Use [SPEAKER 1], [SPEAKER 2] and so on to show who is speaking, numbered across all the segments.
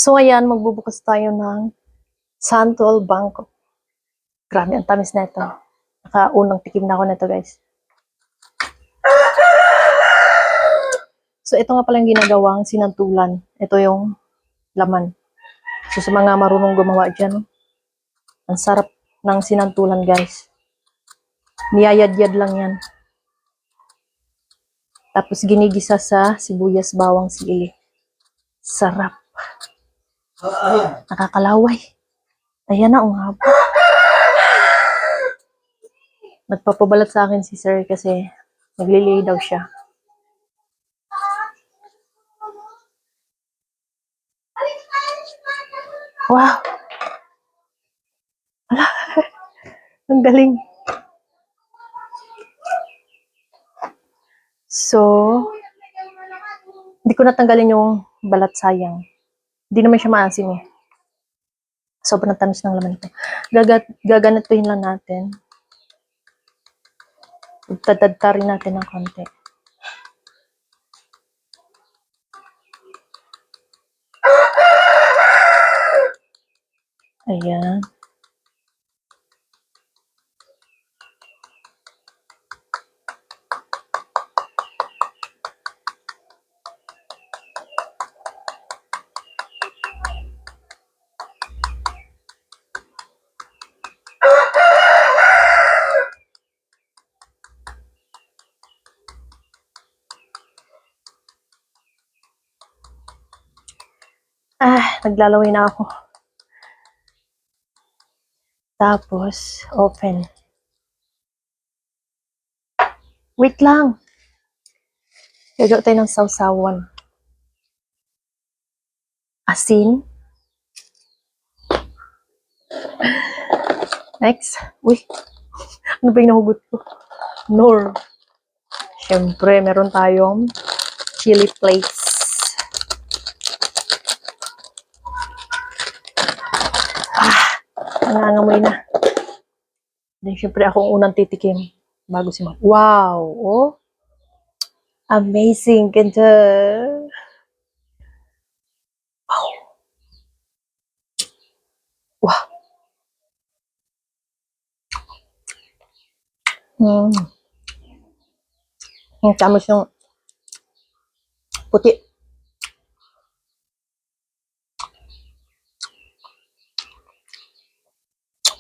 [SPEAKER 1] So ayan, magbubukas tayo ng Santol Bangkok. Grabe, ang tamis na ito. Nakaunang tikim na ako nito, guys. So ito nga palang ginagawang sinantulan. Ito yung laman. So sa mga marunong gumawa dyan, ang sarap ng sinantulan, guys. Niyayad-yad lang yan. Tapos ginigisa sa sibuyas, bawang, sili. Sarap. Nakakalaway. Ayan na, ang haba. Nagpapabalat sa akin si sir kasi naglilay daw siya. Wow! Ang galing. So, hindi ko natanggalin yung balat, sayang. Hindi naman siya maasim eh. Sobrang tamis ng laman ito. Gaganatuhin lang natin. Tadtad rin natin ng konti. Ayan. Naglalaway na ako. Tapos, open. Wait lang. Gagawa tayo ng sausawan. Asin. Next. Uy. Ano ba yung nahugot ko? Nor. Siyempre, meron tayong chili flakes. Nangangamoy na. Then, siyempre, akong unang titikim bago si Ma'am. Wow! Oh! Amazing! Ganda! Wow! Wow! Ang tamis yung puti.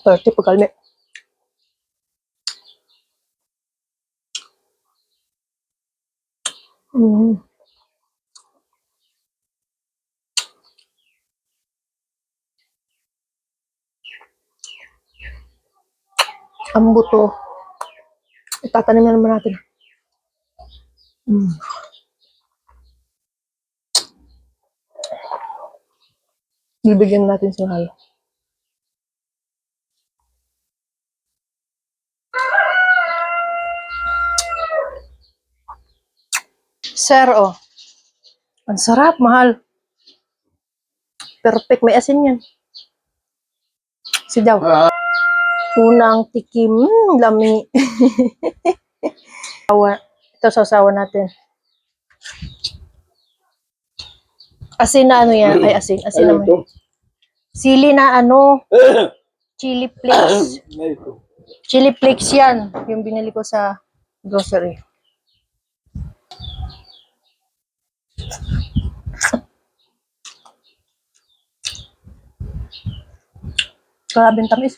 [SPEAKER 1] Pwerte pagkalmi. Ang buto. Itatanim na naman natin. Bibigyan natin siya halo. Sir, oh. Ang sarap, mahal. Perfect, may asin yan. Si Daw. Unang tikim, lami. Ito sasawa natin. Asin na ano yan? Ay, asin naman. Sili na ano? Chili flakes. Chili flakes yan. Yung binili ko sa grocery. Grabe ang tamis.